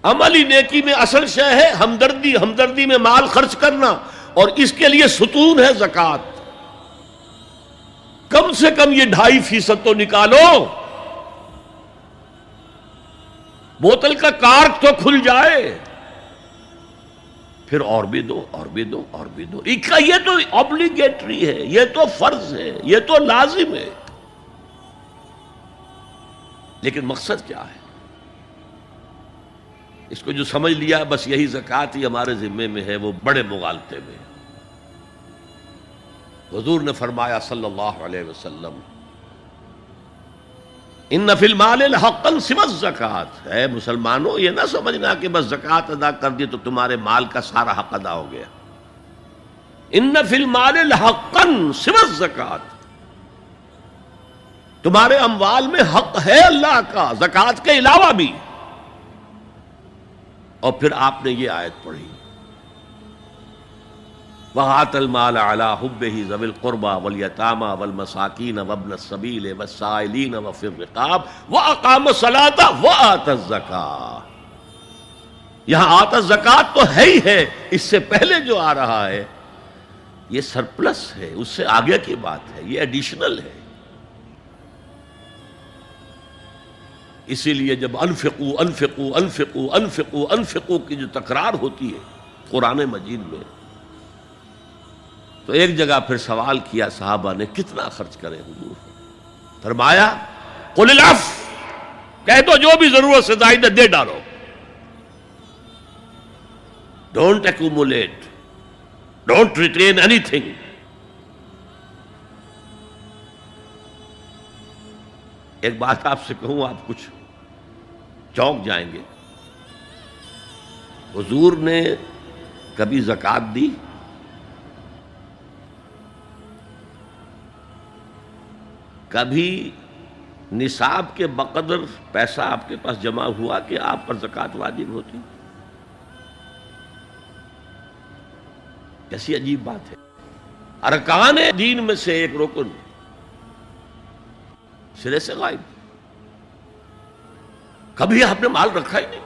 عملی نیکی میں اصل شے ہے ہمدردی، ہمدردی میں مال خرچ کرنا، اور اس کے لیے ستون ہے زکوٰۃ۔ کم سے کم یہ 2.5% تو نکالو، بوتل کا کارک تو کھل جائے، پھر اور بھی دو، اور بھی دو، اور بھی دو۔ یہ تو obligatory ہے، یہ تو فرض ہے، یہ تو لازم ہے۔ لیکن مقصد کیا ہے؟ اس کو جو سمجھ لیا بس یہی زکوٰۃ ہی ہمارے ذمے میں ہے، وہ بڑے مغالطے میں۔ حضور نے فرمایا صلی اللہ علیہ وسلم، ان فی المال حقا سوی الزکوٰۃ، اے مسلمانوں یہ نہ سمجھنا کہ بس زکوٰۃ ادا کر دی تو تمہارے مال کا سارا حق ادا ہو گیا۔ ان فی المال حقا سوی الزکوٰۃ، تمہارے اموال میں حق ہے اللہ کا زکوٰۃ کے علاوہ بھی۔ اور پھر آپ نے یہ آیت پڑھی، وَآتَى الْمَالَ عَلَىٰ حُبِّهِ ذَوِي الْقُرْبَىٰ وَالْيَتَامَىٰ وَالْمَسَاكِينَ وَابْنَ السَّبِيلِ وَالسَّائِلِينَ وَفِي الرِّقَابِ وَأَقَامَ الصَّلَاةَ وَآتَى الزَّكَاةَ۔ یہاں آتا الزکوٰۃ تو ہے ہی ہے، اس سے پہلے جو آ رہا ہے یہ سرپلس ہے، اس سے آگے کی بات ہے، یہ ایڈیشنل ہے۔ اسی لیے جب انفقوا انفقوا انفقوا انفقوا انفقوا کی جو تکرار ہوتی ہے قرآن مجید میں، تو ایک جگہ پھر سوال کیا صحابہ نے، کتنا خرچ کریں حضور؟ فرمایا قل العفو، کہہ دو جو بھی ضرورت سے زائد دے ڈالو، don't accumulate, don't retain any thing. ایک بات آپ سے کہوں، آپ کچھ چونک جائیں گے، حضور نے کبھی زکوٰۃ دی؟ کبھی نصاب کے بقدر پیسہ آپ کے پاس جمع ہوا کہ آپ پر زکوٰۃ واجب ہوتی؟ کیسی عجیب بات ہے۔ ارکان دین میں سے ایک رکن سرے سے غائب، کبھی آپ نے مال رکھا ہی نہیں۔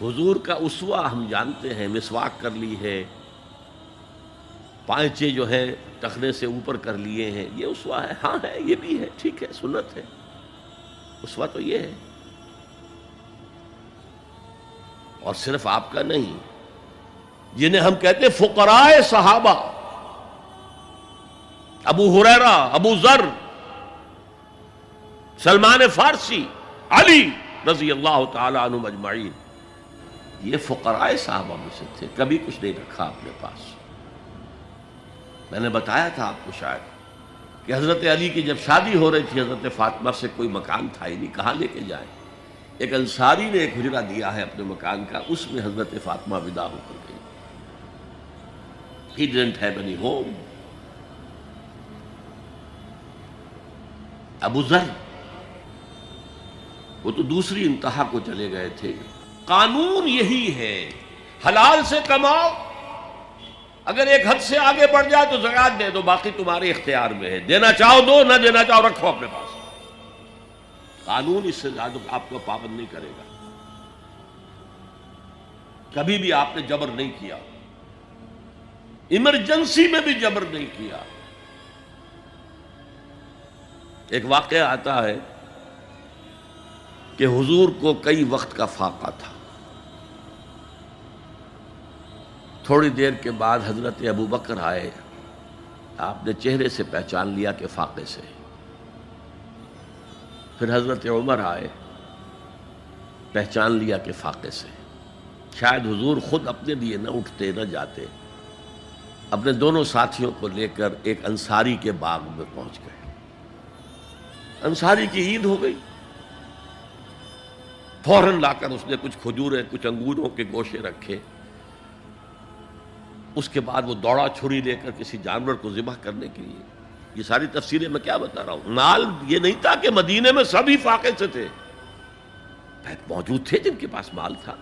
حضور کا اسوہ ہم جانتے ہیں، مسواک کر لی ہے، پائچے جو ہیں ٹخنے سے اوپر کر لیے ہیں، یہ اسوہ ہے؟ ہاں ہے، یہ بھی ہے، ٹھیک ہے، سنت ہے، اسوہ تو یہ ہے۔ اور صرف آپ کا نہیں، جنہیں ہم کہتے ہیں فقراء صحابہ، ابو ہریرہ، ابو ذر، سلمان فارسی، علی رضی اللہ تعالی عنہم اجمعین، یہ فقراء صحابہ میں سے تھے، کبھی کچھ نہیں رکھا اپنے پاس۔ میں نے بتایا تھا آپ کو شاید کہ حضرت علی کی جب شادی ہو رہی تھی حضرت فاطمہ سے، کوئی مکان تھا ہی نہیں، کہاں لے کے جائیں؟ ایک انصاری نے ایک حجرہ دیا ہے اپنے مکان کا، اس میں حضرت فاطمہ ودا ہو کر گئی۔ He didn't have any home۔ ابو ذر وہ تو دوسری انتہا کو چلے گئے تھے۔ قانون یہی ہے، حلال سے کماؤ، اگر ایک حد سے آگے بڑھ جائے تو زکوٰۃ دے دو، باقی تمہارے اختیار میں ہے، دینا چاہو دو، نہ دینا چاہو رکھو اپنے پاس۔ قانون اس سے زیادہ آپ کو پابند نہیں کرے گا۔ کبھی بھی آپ نے جبر نہیں کیا، ایمرجنسی میں بھی جبر نہیں کیا۔ ایک واقعہ آتا ہے کہ حضور کو کئی وقت کا فاقہ تھا، تھوڑی دیر کے بعد حضرت ابو بکر آئے، آپ نے چہرے سے پہچان لیا کہ فاقے سے۔ پھر حضرت عمر آئے، پہچان لیا کہ فاقے سے۔ شاید حضور خود اپنے لیے نہ اٹھتے نہ جاتے، اپنے دونوں ساتھیوں کو لے کر ایک انصاری کے باغ میں پہنچ گئے۔ انصاری کی عید ہو گئی، فوراً لا کر اس نے کچھ کھجوریں، کچھ انگوروں کے گوشے رکھے۔ اس کے بعد وہ دوڑا چھری لے کر کسی جانور کو ذبح کرنے کے لیے۔ یہ ساری تفصیلیں میں کیا بتا رہا ہوں؟ مال یہ نہیں تھا کہ مدینے میں سبھی فاقے سے تھے، موجود تھے جن کے پاس مال تھا،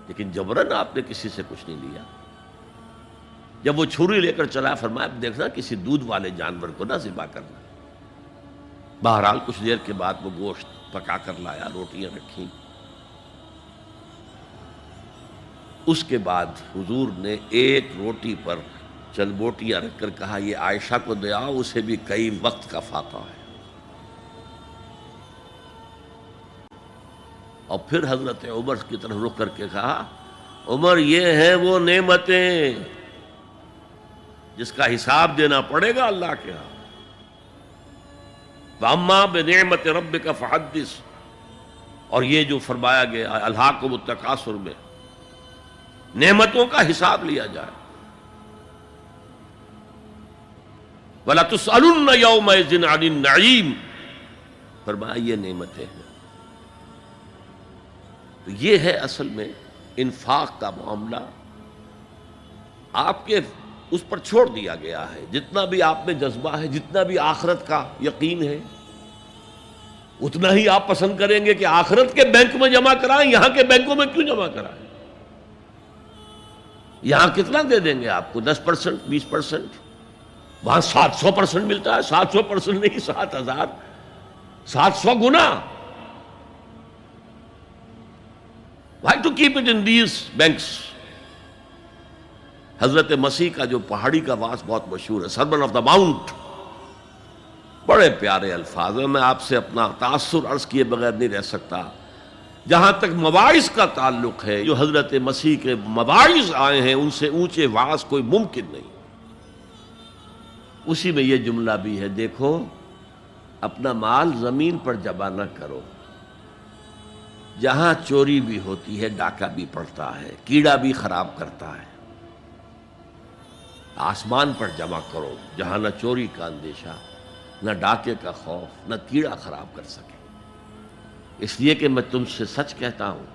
لیکن جبراً آپ نے کسی سے کچھ نہیں لیا۔ جب وہ چھری لے کر چلا، فرمایا دیکھنا کسی دودھ والے جانور کو نہ ذبح کرنا۔ بہرحال کچھ دیر کے بعد وہ گوشت پکا کر لایا، روٹیاں رکھیں۔ اس کے بعد حضور نے ایک روٹی پر چند بوٹیاں رکھ کر کہا یہ عائشہ کو دے آؤ، اسے بھی کئی وقت کا فاقہ ہے۔ اور پھر حضرت عمر کی طرف رخ کر کے کہا عمر یہ ہیں وہ نعمتیں جس کا حساب دینا پڑے گا اللہ کے ہاں۔ وَأَمَّا بِنِعْمَةِ رَبِّكَ فَحَدِّثْ، اور یہ جو فرمایا گیا الہاکم التکاثر میں نعمتوں کا حساب لیا جائے۔ وَلَتُسْأَلُنَّ يَوْمَئِذٍ عَنِ النَّعِيمِ، فرمایا یہ نعمتیں ہیں۔ تو یہ ہے اصل میں انفاق کا معاملہ، آپ کے اس پر چھوڑ دیا گیا ہے۔ جتنا بھی آپ میں جذبہ ہے، جتنا بھی آخرت کا یقین ہے، اتنا ہی آپ پسند کریں گے کہ آخرت کے بینک میں جمع کرائیں، یہاں کے بینکوں میں کیوں جمع کرائیں؟ یہاں کتنا دے دیں گے آپ کو؟ 10%، 20%؟ وہاں 700% ملتا ہے۔ 700% نہیں، 7000، 700 گنا۔ Why to keep it in these banks؟ حضرت مسیح کا جو پہاڑی کا واس بہت مشہور ہے، سرمن آف دا ماؤنٹ، بڑے پیارے الفاظ ہیں۔ میں آپ سے اپنا تاثر عرض کیے بغیر نہیں رہ سکتا۔ جہاں تک مواعظ کا تعلق ہے، جو حضرت مسیح کے مواعظ آئے ہیں ان سے اونچے واعظ کوئی ممکن نہیں۔ اسی میں یہ جملہ بھی ہے، دیکھو اپنا مال زمین پر جمع نہ کرو، جہاں چوری بھی ہوتی ہے ڈاکہ بھی پڑتا ہے، کیڑا بھی خراب کرتا ہے۔ آسمان پر جمع کرو جہاں نہ چوری کا اندیشہ، نہ ڈاکے کا خوف، نہ کیڑا خراب کر سکے۔ اس لیے کہ میں تم سے سچ کہتا ہوں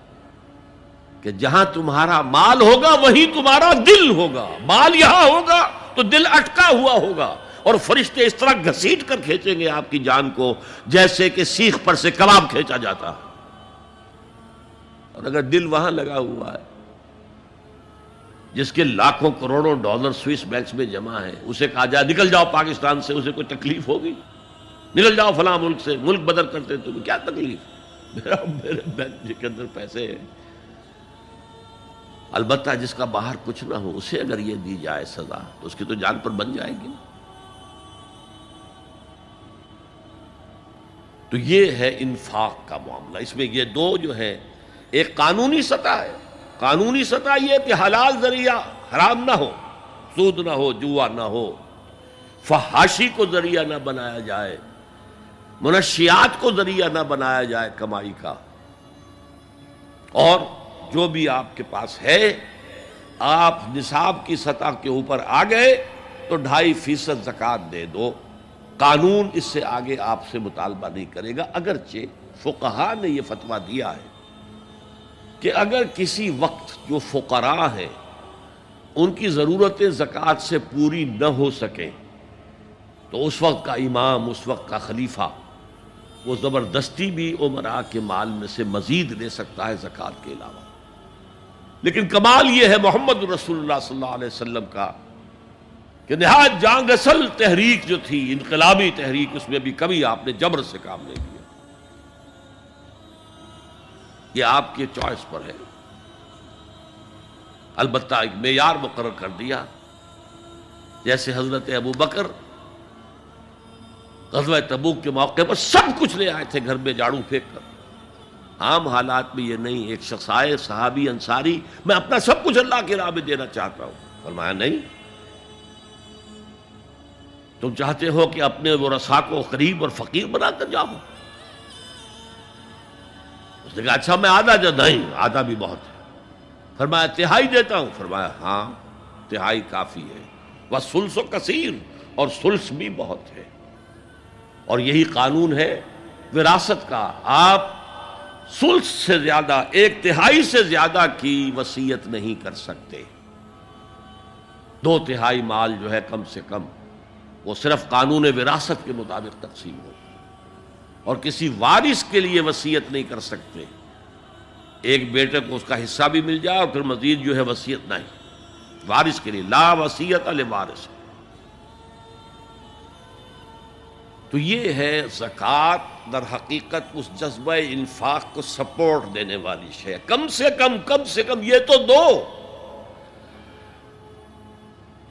کہ جہاں تمہارا مال ہوگا وہیں تمہارا دل ہوگا۔ مال یہاں ہوگا تو دل اٹکا ہوا ہوگا، اور فرشتے اس طرح گھسیٹ کر کھینچیں گے آپ کی جان کو جیسے کہ سیخ پر سے کباب کھینچا جاتا ہے۔ اور اگر دل وہاں لگا ہوا ہے جس کے لاکھوں کروڑوں ڈالر سوئس بینکس میں جمع ہے، اسے کہا جائے نکل جاؤ پاکستان سے، اسے کوئی تکلیف ہوگی؟ نکل جاؤ فلاں ملک سے، ملک بدل کرتے تمہیں کیا تکلیف؟ میرے بینک کے اندر پیسے ہیں۔ البتہ جس کا باہر کچھ نہ ہو، اسے اگر یہ دی جائے سزا تو اس کی تو جان پر بن جائے گی۔ تو یہ ہے انفاق کا معاملہ۔ اس میں یہ دو جو ہے، ایک قانونی سطح ہے۔ قانونی سطح یہ کہ حلال ذریعہ حرام نہ ہو، سود نہ ہو، جوا نہ ہو، فحاشی کو ذریعہ نہ بنایا جائے، منشیات کو ذریعہ نہ بنایا جائے کمائی کا۔ اور جو بھی آپ کے پاس ہے، آپ نصاب کی سطح کے اوپر آ گئے تو 2.5% زکوٰۃ دے دو۔ قانون اس سے آگے آپ سے مطالبہ نہیں کرے گا، اگرچہ فقہاء نے یہ فتویٰ دیا ہے کہ اگر کسی وقت جو فقراء ہیں ان کی ضرورتیں زکوٰۃ سے پوری نہ ہو سکیں تو اس وقت کا امام، اس وقت کا خلیفہ، وہ زبردستی بھی امراء کے مال میں سے مزید لے سکتا ہے زکوٰۃ کے علاوہ۔ لیکن کمال یہ ہے محمد رسول اللہ صلی اللہ علیہ وسلم کا کہ نہایت جان اصل تحریک جو تھی، انقلابی تحریک، اس میں بھی کبھی آپ نے جبر سے کام نہیں کیا۔ یہ آپ کے چوائس پر ہے۔ البتہ ایک معیار مقرر کر دیا، جیسے حضرت ابو بکر غزوہ تبوک کے موقع پر سب کچھ لے آئے تھے گھر میں جھاڑو پھینک کر۔ عام حالات میں یہ نہیں، ایک شخص آئے صحابی انصاری، میں اپنا سب کچھ اللہ کی راہ میں دینا چاہتا ہوں، فرمایا نہیں، تم چاہتے ہو کہ اپنے ورثاء کو قریب اور فقیر بنا کر جاؤ؟ اس نے کہا اچھا میں آدھا نہیں، آدھا بھی بہت ہے۔ فرمایا تہائی دیتا ہوں؟ فرمایا ہاں تہائی کافی ہے۔ وَالثُلُثُ کثیر، اور ثلث بھی بہت ہے۔ اور یہی قانون ہے وراثت کا، آپ ثلث سے زیادہ، 1/3 سے زیادہ کی وصیت نہیں کر سکتے۔ 2/3 مال جو ہے کم سے کم وہ صرف قانون وراثت کے مطابق تقسیم ہو، اور کسی وارث کے لیے وصیت نہیں کر سکتے۔ ایک بیٹے کو اس کا حصہ بھی مل جائے اور پھر مزید جو ہے وصیت نہیں، وارث کے لیے لا وصیت لوارث۔ تو یہ ہے زکوٰۃ، در حقیقت اس جذبہ انفاق کو سپورٹ دینے والی شے. کم سے کم یہ تو دو.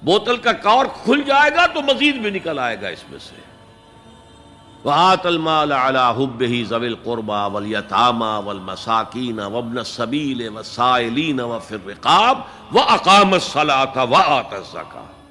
بوتل کا کارک کھل جائے گا تو مزید بھی نکل آئے گا اس میں سے. وآت المال على حبه ذوي القربى واليتامى والمساكين وابن السبيل والسائلين وفي الرقاب وأقام الصلاة وآتى الزكاة.